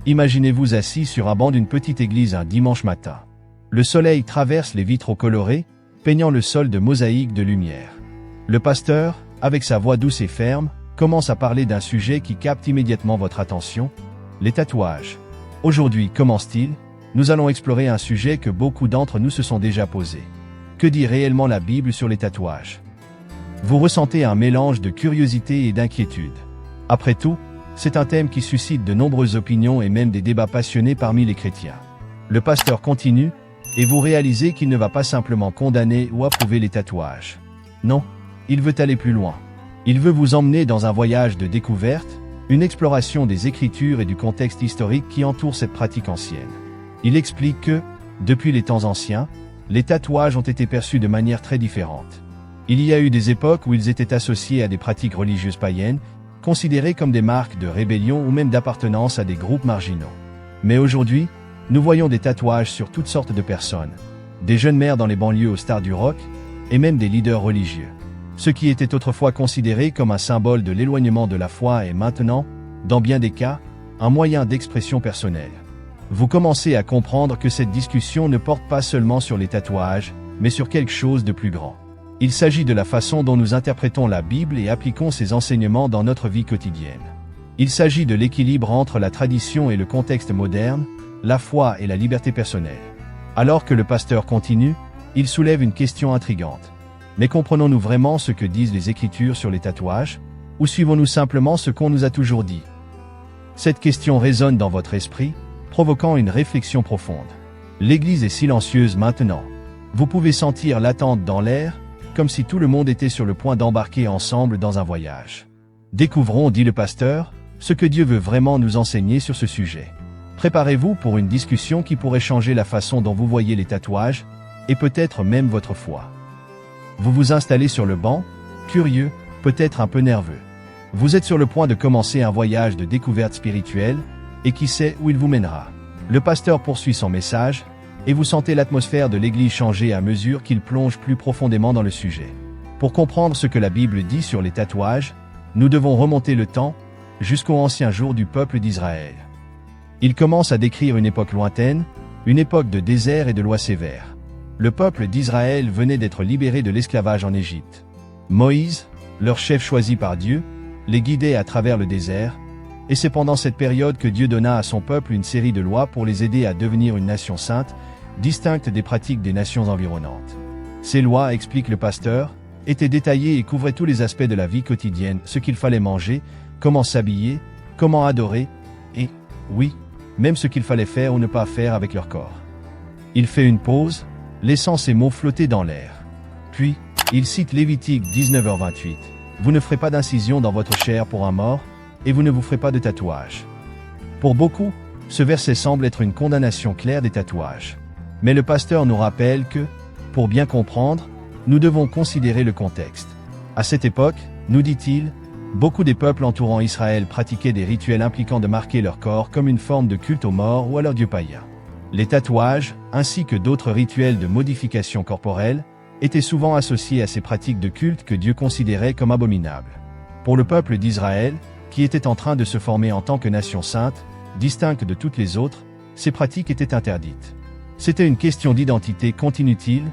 Imaginez-vous assis sur un banc d'une petite église un dimanche matin. Le soleil traverse les vitraux colorés, peignant le sol de mosaïques de lumière. Le pasteur, avec sa voix douce et ferme, commence à parler d'un sujet qui capte immédiatement votre attention, les tatouages. Aujourd'hui, commence-t-il? Nous allons explorer un sujet que beaucoup d'entre nous se sont déjà posé. Que dit réellement la Bible sur les tatouages? Vous ressentez un mélange de curiosité et d'inquiétude. Après tout, c'est un thème qui suscite de nombreuses opinions et même des débats passionnés parmi les chrétiens. Le pasteur continue, et vous réalisez qu'il ne va pas simplement condamner ou approuver les tatouages. Non, il veut aller plus loin. Il veut vous emmener dans un voyage de découverte, une exploration des Écritures et du contexte historique qui entoure cette pratique ancienne. Il explique que, depuis les temps anciens, les tatouages ont été perçus de manière très différente. Il y a eu des époques où ils étaient associés à des pratiques religieuses païennes, considérés comme des marques de rébellion ou même d'appartenance à des groupes marginaux. Mais aujourd'hui, nous voyons des tatouages sur toutes sortes de personnes, des jeunes mères dans les banlieues aux stars du rock, et même des leaders religieux. Ce qui était autrefois considéré comme un symbole de l'éloignement de la foi est maintenant, dans bien des cas, un moyen d'expression personnelle. Vous commencez à comprendre que cette discussion ne porte pas seulement sur les tatouages, mais sur quelque chose de plus grand. Il s'agit de la façon dont nous interprétons la Bible et appliquons ses enseignements dans notre vie quotidienne. Il s'agit de l'équilibre entre la tradition et le contexte moderne, la foi et la liberté personnelle. Alors que le pasteur continue, il soulève une question intrigante. Mais comprenons-nous vraiment ce que disent les Écritures sur les tatouages, ou suivons-nous simplement ce qu'on nous a toujours dit? Cette question résonne dans votre esprit, provoquant une réflexion profonde. L'Église est silencieuse maintenant. Vous pouvez sentir l'attente dans l'air, comme si tout le monde était sur le point d'embarquer ensemble dans un voyage. Découvrons, dit le pasteur, ce que Dieu veut vraiment nous enseigner sur ce sujet. Préparez-vous pour une discussion qui pourrait changer la façon dont vous voyez les tatouages, et peut-être même votre foi. Vous vous installez sur le banc, curieux, peut-être un peu nerveux. Vous êtes sur le point de commencer un voyage de découverte spirituelle, et qui sait où il vous mènera. Le pasteur poursuit son message, et vous sentez l'atmosphère de l'Église changer à mesure qu'il plonge plus profondément dans le sujet. Pour comprendre ce que la Bible dit sur les tatouages, nous devons remonter le temps, jusqu'aux anciens jours du peuple d'Israël. Il commence à décrire une époque lointaine, une époque de désert et de lois sévères. Le peuple d'Israël venait d'être libéré de l'esclavage en Égypte. Moïse, leur chef choisi par Dieu, les guidait à travers le désert, et c'est pendant cette période que Dieu donna à son peuple une série de lois pour les aider à devenir une nation sainte, distincte des pratiques des nations environnantes. Ces lois, explique le pasteur, étaient détaillées et couvraient tous les aspects de la vie quotidienne, ce qu'il fallait manger, comment s'habiller, comment adorer, et, oui, même ce qu'il fallait faire ou ne pas faire avec leur corps. Il fait une pause, laissant ces mots flotter dans l'air. Puis, il cite Lévitique 19h28. « Vous ne ferez pas d'incision dans votre chair pour un mort, et vous ne vous ferez pas de tatouage. » Pour beaucoup, ce verset semble être une condamnation claire des tatouages. Mais le pasteur nous rappelle que, pour bien comprendre, nous devons considérer le contexte. À cette époque, nous dit-il, beaucoup des peuples entourant Israël pratiquaient des rituels impliquant de marquer leur corps comme une forme de culte aux morts ou à leurs dieux païens. Les tatouages, ainsi que d'autres rituels de modification corporelle, étaient souvent associés à ces pratiques de culte que Dieu considérait comme abominables. Pour le peuple d'Israël, qui était en train de se former en tant que nation sainte, distincte de toutes les autres, ces pratiques étaient interdites. C'était une question d'identité, continue-t-il,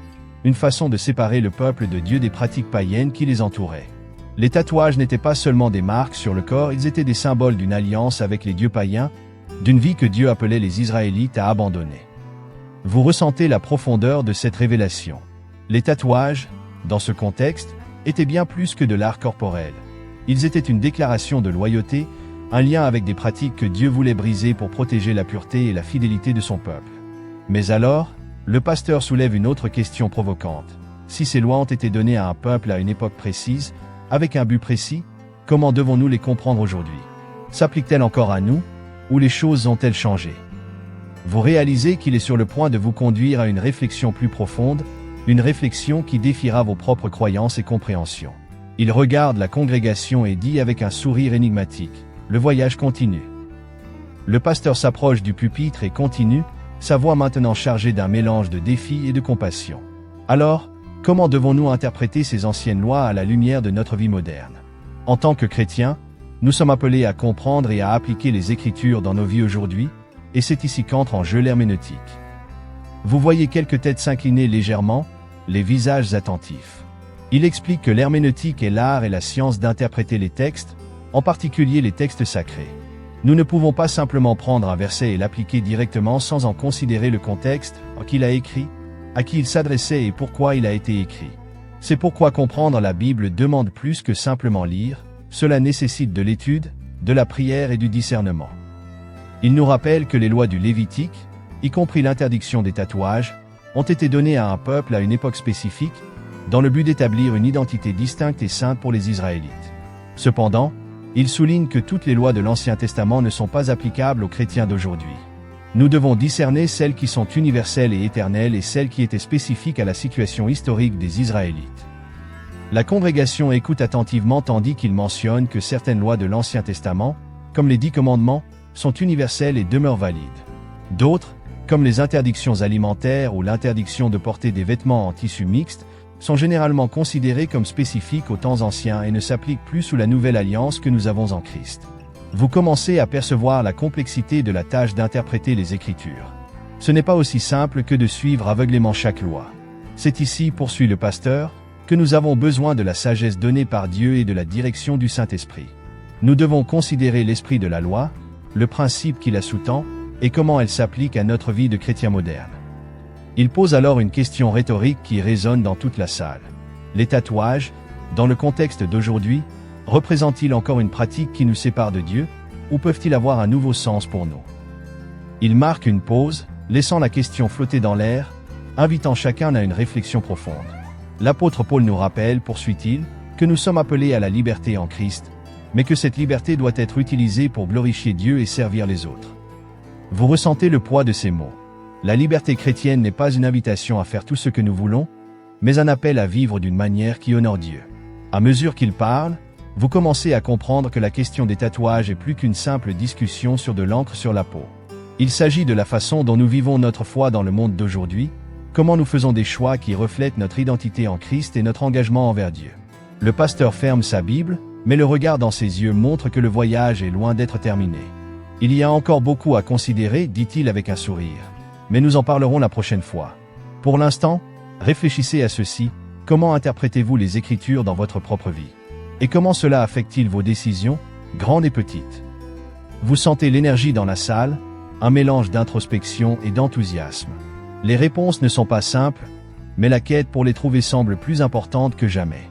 une façon de séparer le peuple de Dieu des pratiques païennes qui les entouraient. Les tatouages n'étaient pas seulement des marques sur le corps, ils étaient des symboles d'une alliance avec les dieux païens, d'une vie que Dieu appelait les Israélites à abandonner. Vous ressentez la profondeur de cette révélation. Les tatouages, dans ce contexte, étaient bien plus que de l'art corporel. Ils étaient une déclaration de loyauté, un lien avec des pratiques que Dieu voulait briser pour protéger la pureté et la fidélité de son peuple. Mais alors, le pasteur soulève une autre question provocante. Si ces lois ont été données à un peuple à une époque précise, avec un but précis, comment devons-nous les comprendre aujourd'hui? S'appliquent-elles encore à nous, ou les choses ont-elles changé? Vous réalisez qu'il est sur le point de vous conduire à une réflexion plus profonde, une réflexion qui défiera vos propres croyances et compréhensions. Il regarde la congrégation et dit avec un sourire énigmatique, « Le voyage continue. » Le pasteur s'approche du pupitre et continue, sa voix maintenant chargée d'un mélange de défi et de compassion. Alors, comment devons-nous interpréter ces anciennes lois à la lumière de notre vie moderne? En tant que chrétiens, nous sommes appelés à comprendre et à appliquer les Écritures dans nos vies aujourd'hui, et c'est ici qu'entre en jeu l'herméneutique. Vous voyez quelques têtes s'incliner légèrement, les visages attentifs. Il explique que l'herméneutique est l'art et la science d'interpréter les textes, en particulier les textes sacrés. Nous ne pouvons pas simplement prendre un verset et l'appliquer directement sans en considérer le contexte, qui l'a écrit, à qui il s'adressait et pourquoi il a été écrit. C'est pourquoi comprendre la Bible demande plus que simplement lire, cela nécessite de l'étude, de la prière et du discernement. Il nous rappelle que les lois du Lévitique, y compris l'interdiction des tatouages, ont été données à un peuple à une époque spécifique, dans le but d'établir une identité distincte et sainte pour les Israélites. Cependant, il souligne que toutes les lois de l'Ancien Testament ne sont pas applicables aux chrétiens d'aujourd'hui. Nous devons discerner celles qui sont universelles et éternelles et celles qui étaient spécifiques à la situation historique des Israélites. La congrégation écoute attentivement tandis qu'il mentionne que certaines lois de l'Ancien Testament, comme les 10 commandements, sont universelles et demeurent valides. D'autres, comme les interdictions alimentaires ou l'interdiction de porter des vêtements en tissu mixte, sont généralement considérées comme spécifiques aux temps anciens et ne s'appliquent plus sous la nouvelle alliance que nous avons en Christ. Vous commencez à percevoir la complexité de la tâche d'interpréter les Écritures. Ce n'est pas aussi simple que de suivre aveuglément chaque loi. C'est ici, poursuit le pasteur, que nous avons besoin de la sagesse donnée par Dieu et de la direction du Saint-Esprit. Nous devons considérer l'esprit de la loi, le principe qui la sous-tend, et comment elle s'applique à notre vie de chrétien moderne. Il pose alors une question rhétorique qui résonne dans toute la salle. Les tatouages, dans le contexte d'aujourd'hui, représentent-ils encore une pratique qui nous sépare de Dieu, ou peuvent-ils avoir un nouveau sens pour nous? Il marque une pause, laissant la question flotter dans l'air, invitant chacun à une réflexion profonde. L'apôtre Paul nous rappelle, poursuit-il, que nous sommes appelés à la liberté en Christ, mais que cette liberté doit être utilisée pour glorifier Dieu et servir les autres. Vous ressentez le poids de ces mots. La liberté chrétienne n'est pas une invitation à faire tout ce que nous voulons, mais un appel à vivre d'une manière qui honore Dieu. À mesure qu'il parle, vous commencez à comprendre que la question des tatouages est plus qu'une simple discussion sur de l'encre sur la peau. Il s'agit de la façon dont nous vivons notre foi dans le monde d'aujourd'hui, comment nous faisons des choix qui reflètent notre identité en Christ et notre engagement envers Dieu. Le pasteur ferme sa Bible, mais le regard dans ses yeux montre que le voyage est loin d'être terminé. Il y a encore beaucoup à considérer, dit-il avec un sourire. Mais nous en parlerons la prochaine fois. Pour l'instant, réfléchissez à ceci, comment interprétez-vous les Écritures dans votre propre vie? Et comment cela affecte-t-il vos décisions, grandes et petites? Vous sentez l'énergie dans la salle, un mélange d'introspection et d'enthousiasme. Les réponses ne sont pas simples, mais la quête pour les trouver semble plus importante que jamais.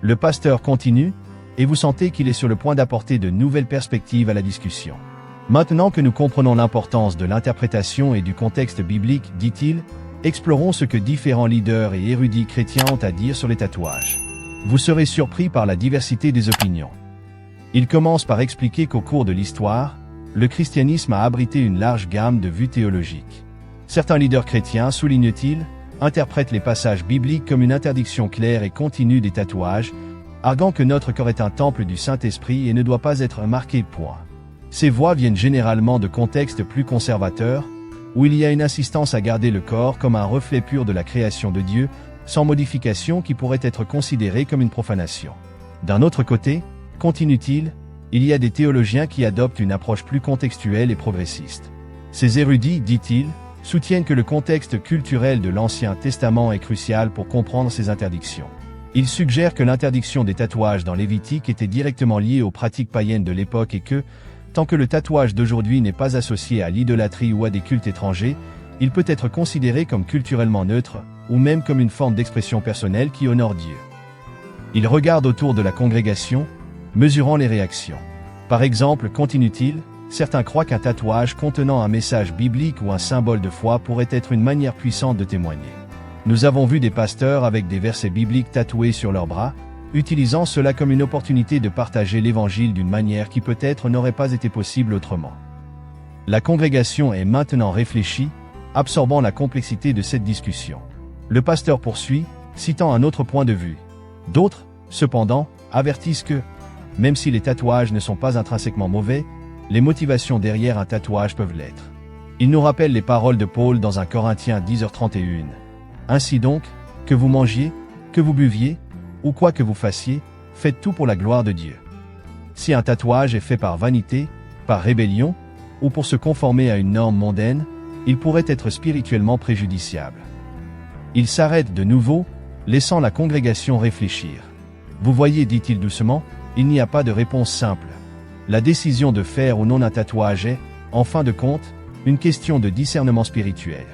Le pasteur continue, et vous sentez qu'il est sur le point d'apporter de nouvelles perspectives à la discussion. Maintenant que nous comprenons l'importance de l'interprétation et du contexte biblique, dit-il, explorons ce que différents leaders et érudits chrétiens ont à dire sur les tatouages. Vous serez surpris par la diversité des opinions. Il commence par expliquer qu'au cours de l'histoire, le christianisme a abrité une large gamme de vues théologiques. Certains leaders chrétiens, souligne-t-il, interprètent les passages bibliques comme une interdiction claire et continue des tatouages, arguant que notre corps est un temple du Saint-Esprit et ne doit pas être marqué point. Ces voix viennent généralement de contextes plus conservateurs, où il y a une insistance à garder le corps comme un reflet pur de la création de Dieu, sans modification qui pourrait être considérée comme une profanation. D'un autre côté, continue-t-il, il y a des théologiens qui adoptent une approche plus contextuelle et progressiste. Ces érudits, dit-il, soutiennent que le contexte culturel de l'Ancien Testament est crucial pour comprendre ces interdictions. Ils suggèrent que l'interdiction des tatouages dans Lévitique était directement liée aux pratiques païennes de l'époque et que, tant que le tatouage d'aujourd'hui n'est pas associé à l'idolâtrie ou à des cultes étrangers, il peut être considéré comme culturellement neutre, ou même comme une forme d'expression personnelle qui honore Dieu. Il regarde autour de la congrégation, mesurant les réactions. Par exemple, continue-t-il, certains croient qu'un tatouage contenant un message biblique ou un symbole de foi pourrait être une manière puissante de témoigner. Nous avons vu des pasteurs avec des versets bibliques tatoués sur leurs bras, utilisant cela comme une opportunité de partager l'Évangile d'une manière qui peut-être n'aurait pas été possible autrement. La congrégation est maintenant réfléchie, absorbant la complexité de cette discussion. Le pasteur poursuit, citant un autre point de vue. D'autres, cependant, avertissent que, même si les tatouages ne sont pas intrinsèquement mauvais, les motivations derrière un tatouage peuvent l'être. Il nous rappelle les paroles de Paul dans 1 Corinthiens 10h31. Ainsi donc, que vous mangiez, que vous buviez, ou quoi que vous fassiez, faites tout pour la gloire de Dieu. Si un tatouage est fait par vanité, par rébellion, ou pour se conformer à une norme mondaine, il pourrait être spirituellement préjudiciable. Il s'arrête de nouveau, laissant la congrégation réfléchir. Vous voyez, dit-il doucement, il n'y a pas de réponse simple. La décision de faire ou non un tatouage est, en fin de compte, une question de discernement spirituel.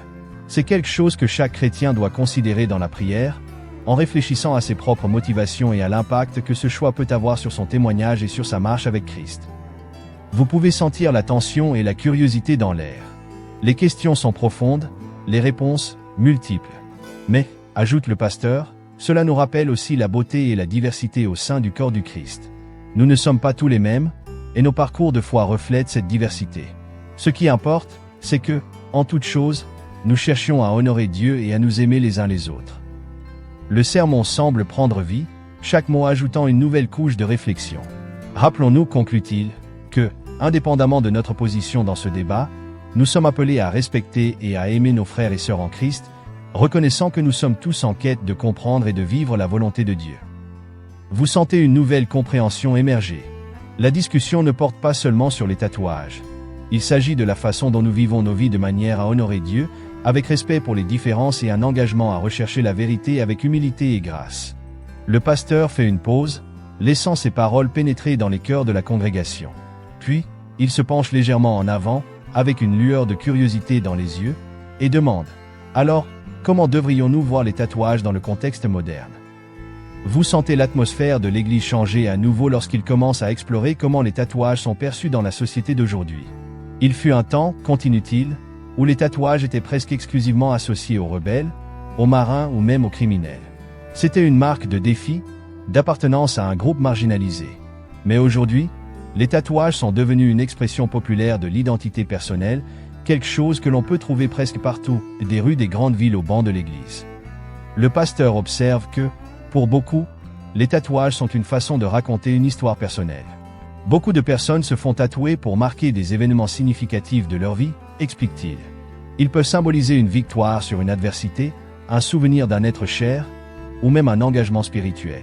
C'est quelque chose que chaque chrétien doit considérer dans la prière, en réfléchissant à ses propres motivations et à l'impact que ce choix peut avoir sur son témoignage et sur sa marche avec Christ. Vous pouvez sentir la tension et la curiosité dans l'air. Les questions sont profondes, les réponses multiples. Mais, ajoute le pasteur, cela nous rappelle aussi la beauté et la diversité au sein du corps du Christ. Nous ne sommes pas tous les mêmes, et nos parcours de foi reflètent cette diversité. Ce qui importe, c'est que, en toute chose, nous cherchions à honorer Dieu et à nous aimer les uns les autres. Le sermon semble prendre vie, chaque mot ajoutant une nouvelle couche de réflexion. Rappelons-nous, conclut-il, que, indépendamment de notre position dans ce débat, nous sommes appelés à respecter et à aimer nos frères et sœurs en Christ, reconnaissant que nous sommes tous en quête de comprendre et de vivre la volonté de Dieu. Vous sentez une nouvelle compréhension émerger. La discussion ne porte pas seulement sur les tatouages. Il s'agit de la façon dont nous vivons nos vies de manière à honorer Dieu, avec respect pour les différences et un engagement à rechercher la vérité avec humilité et grâce. Le pasteur fait une pause, laissant ses paroles pénétrer dans les cœurs de la congrégation. Puis, il se penche légèrement en avant, avec une lueur de curiosité dans les yeux, et demande « Alors, comment devrions-nous voir les tatouages dans le contexte moderne ?» Vous sentez l'atmosphère de l'Église changer à nouveau lorsqu'il commence à explorer comment les tatouages sont perçus dans la société d'aujourd'hui. Il fut un temps, continue-t-il, où les tatouages étaient presque exclusivement associés aux rebelles, aux marins ou même aux criminels. C'était une marque de défi, d'appartenance à un groupe marginalisé. Mais aujourd'hui, les tatouages sont devenus une expression populaire de l'identité personnelle, quelque chose que l'on peut trouver presque partout, des rues des grandes villes au banc de l'église. Le pasteur observe que, pour beaucoup, les tatouages sont une façon de raconter une histoire personnelle. Beaucoup de personnes se font tatouer pour marquer des événements significatifs de leur vie, explique-t-il. Ils peuvent symboliser une victoire sur une adversité, un souvenir d'un être cher, ou même un engagement spirituel.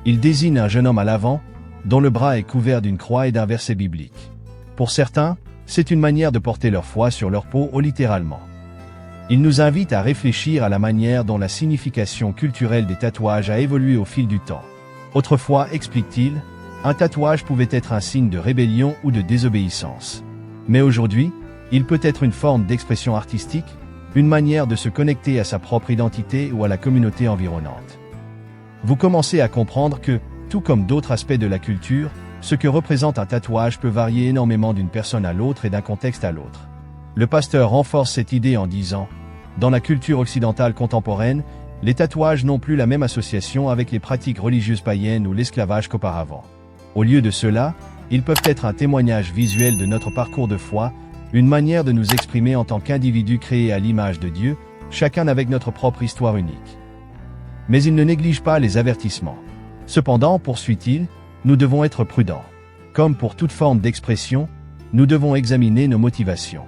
Il désigne un jeune homme à l'avant, dont le bras est couvert d'une croix et d'un verset biblique. Pour certains, c'est une manière de porter leur foi sur leur peau ou littéralement. Il nous invite à réfléchir à la manière dont la signification culturelle des tatouages a évolué au fil du temps. Autrefois, explique-t-il, un tatouage pouvait être un signe de rébellion ou de désobéissance. Mais aujourd'hui, il peut être une forme d'expression artistique, une manière de se connecter à sa propre identité ou à la communauté environnante. Vous commencez à comprendre que, tout comme d'autres aspects de la culture, ce que représente un tatouage peut varier énormément d'une personne à l'autre et d'un contexte à l'autre. Le pasteur renforce cette idée en disant « Dans la culture occidentale contemporaine, les tatouages n'ont plus la même association avec les pratiques religieuses païennes ou l'esclavage qu'auparavant. Au lieu de cela, ils peuvent être un témoignage visuel de notre parcours de foi, une manière de nous exprimer en tant qu'individus créés à l'image de Dieu, chacun avec notre propre histoire unique. » Mais il ne néglige pas les avertissements. Cependant, poursuit-il, nous devons être prudents. Comme pour toute forme d'expression, nous devons examiner nos motivations.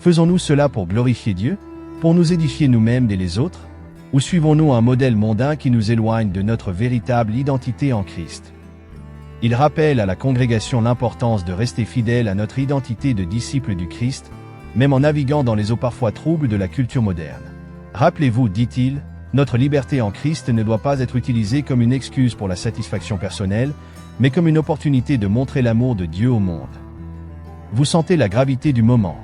Faisons-nous cela pour glorifier Dieu, pour nous édifier nous-mêmes et les autres, ou suivons-nous un modèle mondain qui nous éloigne de notre véritable identité en Christ? Il rappelle à la congrégation l'importance de rester fidèle à notre identité de disciples du Christ, même en naviguant dans les eaux parfois troubles de la culture moderne. Rappelez-vous, dit-il, notre liberté en Christ ne doit pas être utilisée comme une excuse pour la satisfaction personnelle, mais comme une opportunité de montrer l'amour de Dieu au monde. Vous sentez la gravité du moment.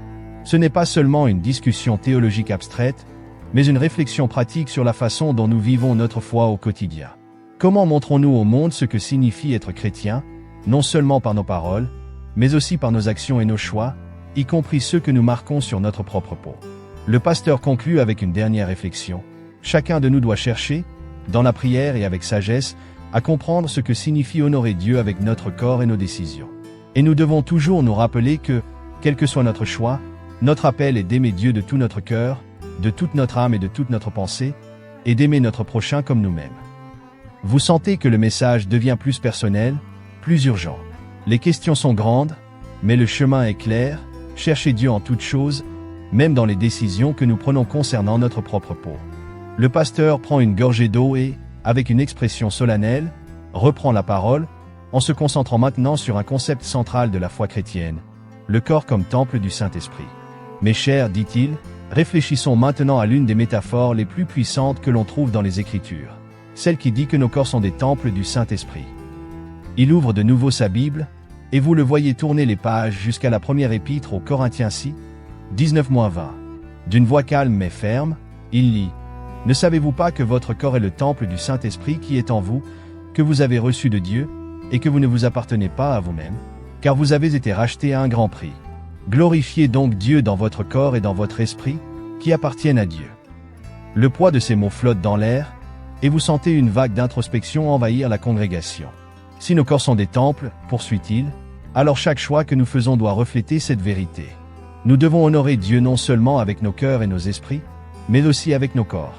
Ce n'est pas seulement une discussion théologique abstraite, mais une réflexion pratique sur la façon dont nous vivons notre foi au quotidien. Comment montrons-nous au monde ce que signifie être chrétien, non seulement par nos paroles, mais aussi par nos actions et nos choix, y compris ceux que nous marquons sur notre propre peau? Le pasteur conclut avec une dernière réflexion. Chacun de nous doit chercher, dans la prière et avec sagesse, à comprendre ce que signifie honorer Dieu avec notre corps et nos décisions. Et nous devons toujours nous rappeler que, quel que soit notre choix, notre appel est d'aimer Dieu de tout notre cœur, de toute notre âme et de toute notre pensée, et d'aimer notre prochain comme nous-mêmes. Vous sentez que le message devient plus personnel, plus urgent. Les questions sont grandes, mais le chemin est clair, cherchez Dieu en toutes choses, même dans les décisions que nous prenons concernant notre propre peau. Le pasteur prend une gorgée d'eau et, avec une expression solennelle, reprend la parole, en se concentrant maintenant sur un concept central de la foi chrétienne, le corps comme temple du Saint-Esprit. Mes chers, dit-il, réfléchissons maintenant à l'une des métaphores les plus puissantes que l'on trouve dans les Écritures, celle qui dit que nos corps sont des temples du Saint-Esprit. Il ouvre de nouveau sa Bible, et vous le voyez tourner les pages jusqu'à la première épître aux Corinthiens 6, 19-20. D'une voix calme mais ferme, il lit « Ne savez-vous pas que votre corps est le temple du Saint-Esprit qui est en vous, que vous avez reçu de Dieu, et que vous ne vous appartenez pas à vous-même, car vous avez été rachetés à un grand prix. Glorifiez donc Dieu dans votre corps et dans votre esprit, qui appartiennent à Dieu. » Le poids de ces mots flotte dans l'air, et vous sentez une vague d'introspection envahir la congrégation. Si nos corps sont des temples, poursuit-il, alors chaque choix que nous faisons doit refléter cette vérité. Nous devons honorer Dieu non seulement avec nos cœurs et nos esprits, mais aussi avec nos corps.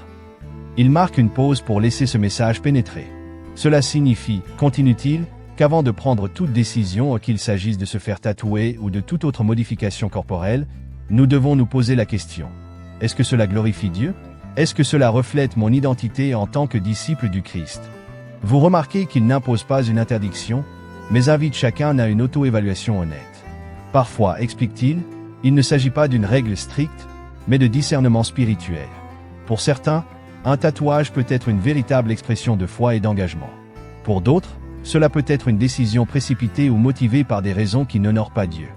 Il marque une pause pour laisser ce message pénétrer. Cela signifie, continue-t-il, qu'avant de prendre toute décision, qu'il s'agisse de se faire tatouer ou de toute autre modification corporelle, nous devons nous poser la question. Est-ce que cela glorifie Dieu? Est-ce que cela reflète mon identité en tant que disciple du Christ? Vous remarquez qu'il n'impose pas une interdiction, mais invite chacun à une auto-évaluation honnête. Parfois, explique-t-il, il ne s'agit pas d'une règle stricte, mais de discernement spirituel. Pour certains, un tatouage peut être une véritable expression de foi et d'engagement. Pour d'autres, cela peut être une décision précipitée ou motivée par des raisons qui n'honorent pas Dieu.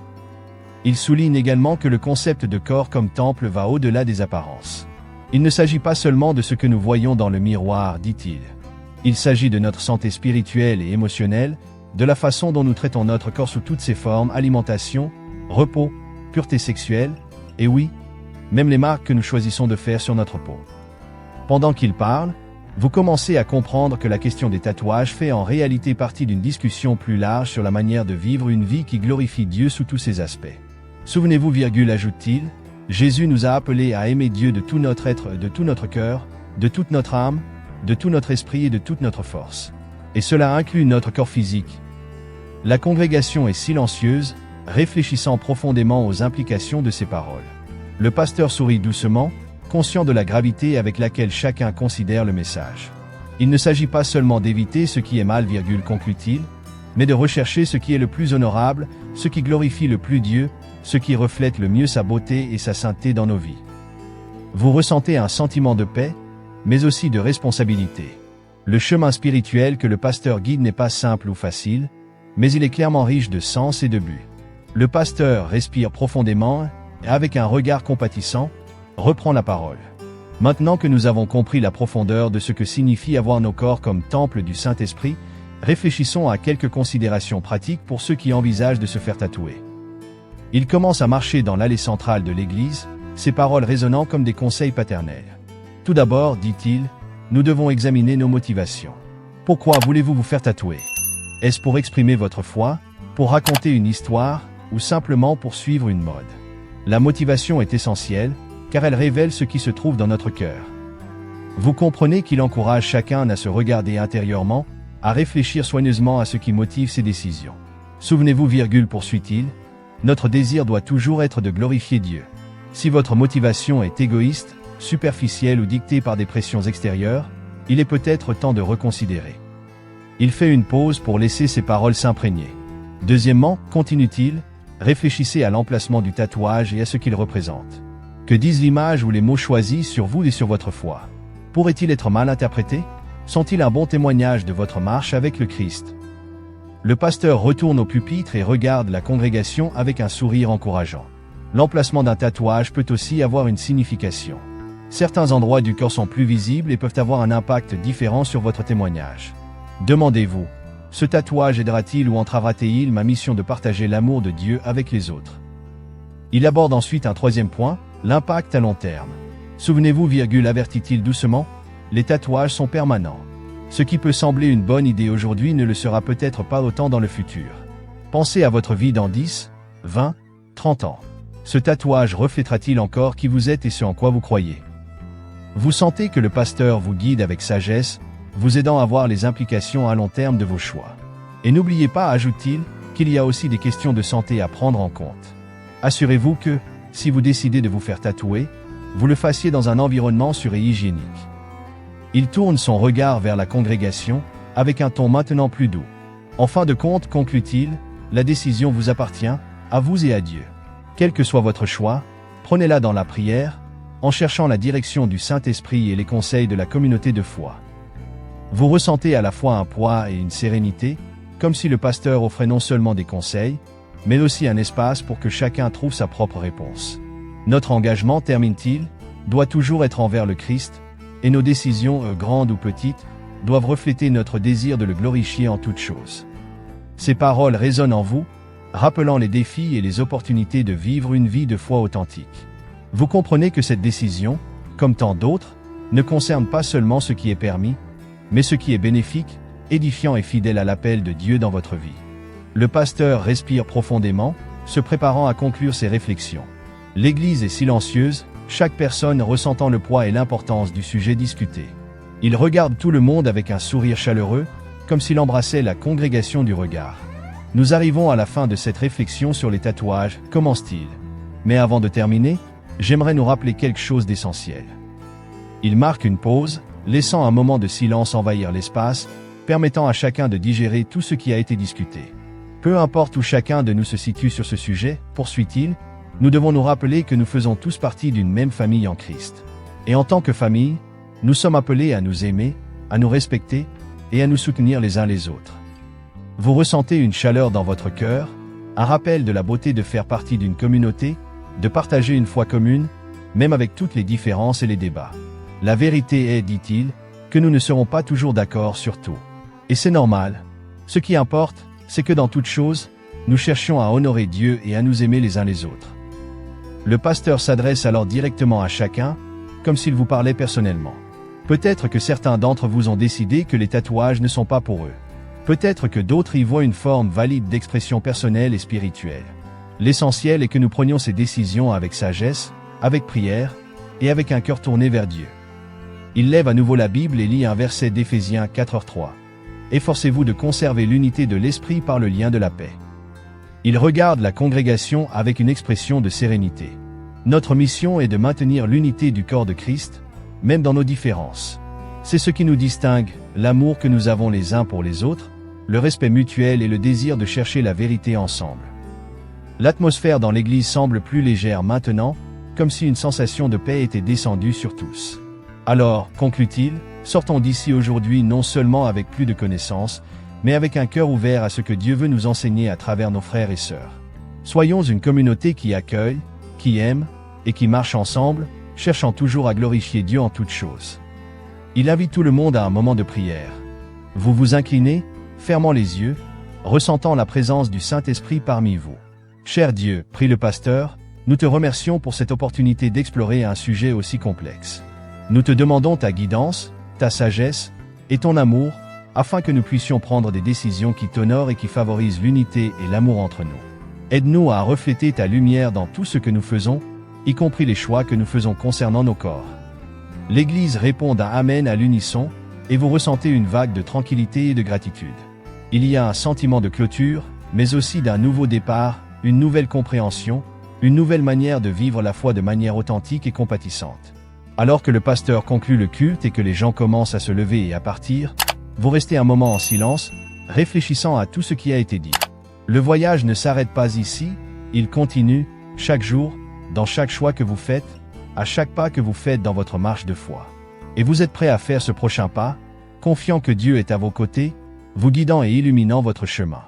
Il souligne également que le concept de corps comme temple va au-delà des apparences. Il ne s'agit pas seulement de ce que nous voyons dans le miroir, dit-il. Il s'agit de notre santé spirituelle et émotionnelle, de la façon dont nous traitons notre corps sous toutes ses formes, alimentation, repos, pureté sexuelle, et oui, même les marques que nous choisissons de faire sur notre peau. Pendant qu'il parle, vous commencez à comprendre que la question des tatouages fait en réalité partie d'une discussion plus large sur la manière de vivre une vie qui glorifie Dieu sous tous ses aspects. Souvenez-vous, ajoute-t-il, Jésus nous a appelés à aimer Dieu de tout notre être, de tout notre cœur, de toute notre âme, de tout notre esprit et de toute notre force. Et cela inclut notre corps physique. La congrégation est silencieuse, réfléchissant profondément aux implications de ces paroles. Le pasteur sourit doucement, conscient de la gravité avec laquelle chacun considère le message. Il ne s'agit pas seulement d'éviter ce qui est mal, conclut-il, mais de rechercher ce qui est le plus honorable, ce qui glorifie le plus Dieu, ce qui reflète le mieux sa beauté et sa sainteté dans nos vies. Vous ressentez un sentiment de paix, mais aussi de responsabilité. Le chemin spirituel que le pasteur guide n'est pas simple ou facile, mais il est clairement riche de sens et de but. Le pasteur respire profondément et, avec un regard compatissant, reprend la parole. Maintenant que nous avons compris la profondeur de ce que signifie avoir nos corps comme temple du Saint-Esprit, réfléchissons à quelques considérations pratiques pour ceux qui envisagent de se faire tatouer. Il commence à marcher dans l'allée centrale de l'église, ses paroles résonnant comme des conseils paternels. Tout d'abord, dit-il, nous devons examiner nos motivations. Pourquoi voulez-vous vous faire tatouer? Est-ce pour exprimer votre foi, pour raconter une histoire, ou simplement pour suivre une mode? La motivation est essentielle, car elle révèle ce qui se trouve dans notre cœur. Vous comprenez qu'il encourage chacun à se regarder intérieurement, à réfléchir soigneusement à ce qui motive ses décisions. Souvenez-vous, poursuit-il, notre désir doit toujours être de glorifier Dieu. Si votre motivation est égoïste, superficielle ou dictée par des pressions extérieures, il est peut-être temps de reconsidérer. Il fait une pause pour laisser ses paroles s'imprégner. Deuxièmement, continue-t-il, réfléchissez à l'emplacement du tatouage et à ce qu'il représente. Que disent l'image ou les mots choisis sur vous et sur votre foi? Pourraient-ils être mal interprétés? Sont-ils un bon témoignage de votre marche avec le Christ? Le pasteur retourne au pupitre et regarde la congrégation avec un sourire encourageant. L'emplacement d'un tatouage peut aussi avoir une signification. Certains endroits du corps sont plus visibles et peuvent avoir un impact différent sur votre témoignage. Demandez-vous, ce tatouage aidera-t-il ou entravera-t-il ma mission de partager l'amour de Dieu avec les autres? Il aborde ensuite un troisième point, l'impact à long terme. Souvenez-vous, avertit-il doucement, les tatouages sont permanents. Ce qui peut sembler une bonne idée aujourd'hui ne le sera peut-être pas autant dans le futur. Pensez à votre vie dans 10, 20, 30 ans. Ce tatouage reflètera-t-il encore qui vous êtes et ce en quoi vous croyez? Vous sentez que le pasteur vous guide avec sagesse, vous aidant à voir les implications à long terme de vos choix. Et n'oubliez pas, ajoute-t-il, qu'il y a aussi des questions de santé à prendre en compte. Assurez-vous que, si vous décidez de vous faire tatouer, vous le fassiez dans un environnement sûr et hygiénique. Il tourne son regard vers la congrégation, avec un ton maintenant plus doux. En fin de compte, conclut-il, la décision vous appartient, à vous et à Dieu. Quel que soit votre choix, prenez-la dans la prière, en cherchant la direction du Saint-Esprit et les conseils de la communauté de foi. Vous ressentez à la fois un poids et une sérénité, comme si le pasteur offrait non seulement des conseils, mais aussi un espace pour que chacun trouve sa propre réponse. Notre engagement, termine-t-il, doit toujours être envers le Christ, et nos décisions, grandes ou petites, doivent refléter notre désir de le glorifier en toutes choses. Ces paroles résonnent en vous, rappelant les défis et les opportunités de vivre une vie de foi authentique. Vous comprenez que cette décision, comme tant d'autres, ne concerne pas seulement ce qui est permis, mais ce qui est bénéfique, édifiant et fidèle à l'appel de Dieu dans votre vie. Le pasteur respire profondément, se préparant à conclure ses réflexions. L'Église est silencieuse, chaque personne ressentant le poids et l'importance du sujet discuté. Il regarde tout le monde avec un sourire chaleureux, comme s'il embrassait la congrégation du regard. Nous arrivons à la fin de cette réflexion sur les tatouages, commence-t-il. Mais avant de terminer, j'aimerais nous rappeler quelque chose d'essentiel. Il marque une pause, laissant un moment de silence envahir l'espace, permettant à chacun de digérer tout ce qui a été discuté. Peu importe où chacun de nous se situe sur ce sujet, poursuit-il, nous devons nous rappeler que nous faisons tous partie d'une même famille en Christ. Et en tant que famille, nous sommes appelés à nous aimer, à nous respecter et à nous soutenir les uns les autres. Vous ressentez une chaleur dans votre cœur, un rappel de la beauté de faire partie d'une communauté, de partager une foi commune, même avec toutes les différences et les débats. La vérité est, dit-il, que nous ne serons pas toujours d'accord sur tout. Et c'est normal. Ce qui importe, c'est que dans toute chose, nous cherchions à honorer Dieu et à nous aimer les uns les autres. Le pasteur s'adresse alors directement à chacun, comme s'il vous parlait personnellement. Peut-être que certains d'entre vous ont décidé que les tatouages ne sont pas pour eux. Peut-être que d'autres y voient une forme valide d'expression personnelle et spirituelle. L'essentiel est que nous prenions ces décisions avec sagesse, avec prière, et avec un cœur tourné vers Dieu. Il lève à nouveau la Bible et lit un verset d'Éphésiens 4:3. Efforcez-vous de conserver l'unité de l'esprit par le lien de la paix. Il regarde la congrégation avec une expression de sérénité. Notre mission est de maintenir l'unité du corps de Christ, même dans nos différences. C'est ce qui nous distingue, l'amour que nous avons les uns pour les autres, le respect mutuel et le désir de chercher la vérité ensemble. L'atmosphère dans l'Église semble plus légère maintenant, comme si une sensation de paix était descendue sur tous. Alors, conclut-il, sortons d'ici aujourd'hui non seulement avec plus de connaissances, mais avec un cœur ouvert à ce que Dieu veut nous enseigner à travers nos frères et sœurs. Soyons une communauté qui accueille, qui aime, et qui marche ensemble, cherchant toujours à glorifier Dieu en toutes choses. Il invite tout le monde à un moment de prière. Vous vous inclinez, fermant les yeux, ressentant la présence du Saint-Esprit parmi vous. Cher Dieu, prie le pasteur, nous te remercions pour cette opportunité d'explorer un sujet aussi complexe. Nous te demandons ta guidance, ta sagesse et ton amour, afin que nous puissions prendre des décisions qui t'honorent et qui favorisent l'unité et l'amour entre nous. Aide-nous à refléter ta lumière dans tout ce que nous faisons, y compris les choix que nous faisons concernant nos corps. L'Église répond d'un Amen à l'unisson, et vous ressentez une vague de tranquillité et de gratitude. Il y a un sentiment de clôture, mais aussi d'un nouveau départ, une nouvelle compréhension, une nouvelle manière de vivre la foi de manière authentique et compatissante. Alors que le pasteur conclut le culte et que les gens commencent à se lever et à partir, vous restez un moment en silence, réfléchissant à tout ce qui a été dit. Le voyage ne s'arrête pas ici, il continue, chaque jour, dans chaque choix que vous faites, à chaque pas que vous faites dans votre marche de foi. Et vous êtes prêt à faire ce prochain pas, confiant que Dieu est à vos côtés, vous guidant et illuminant votre chemin.